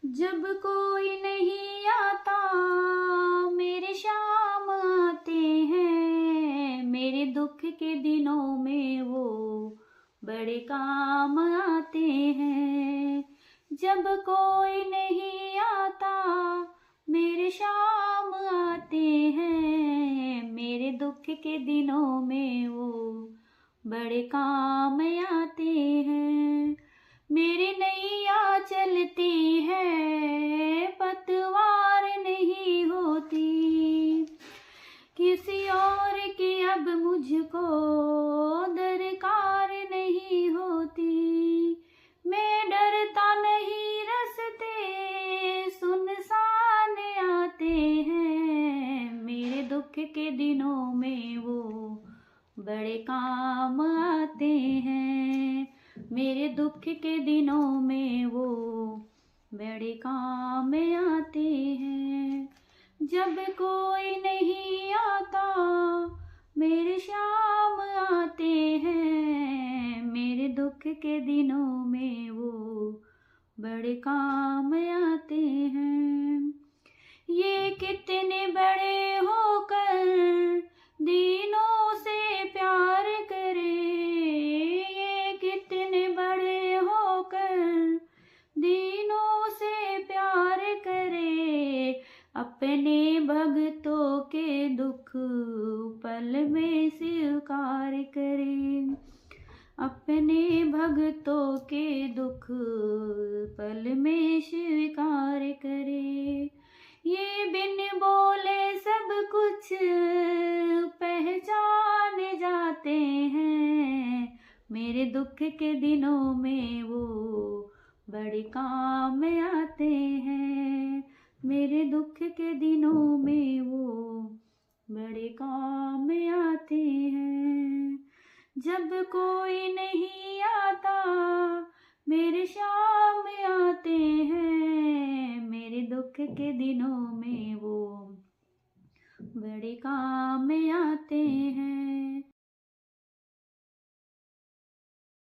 जब कोई नहीं आता मेरे शाम आते हैं, मेरे दुख के दिनों में वो बड़े काम आते हैं। जब कोई नहीं आता मेरे शाम आते हैं, मेरे दुख के दिनों में वो बड़े काम आते हैं। मेरी नैया चलती है पतवार नहीं होती, किसी और की अब मुझको दरकार नहीं होती। मैं डरता नहीं रास्ते सुनसान आते हैं, मेरे दुख के दिनों में वो बड़े काम आते हैं। मेरे दुख के दिनों में वो बड़े काम आते हैं। जब कोई नहीं आता मेरे शाम आते हैं, मेरे दुख के दिनों में वो बड़े काम आते हैं। ये कितने बड़े होकर दीनों से प्यार करे, ये कितने बड़े होकर दीनों से प्यार करे, अपने भक्तों के दुख पल में स्वीकार करे, अपने भक्तों के दुख पल में स्वीकार करे। ये बिन बोले सब कुछ पहचान जाते हैं, मेरे दुख के दिनों में वो बड़े काम आते हैं। मेरे दुख के दिनों में वो बड़े काम आते हैं। जब कोई नहीं आता मेरे शाम आते हैं, मेरे दुख के दिनों में वो बड़े काम आते हैं।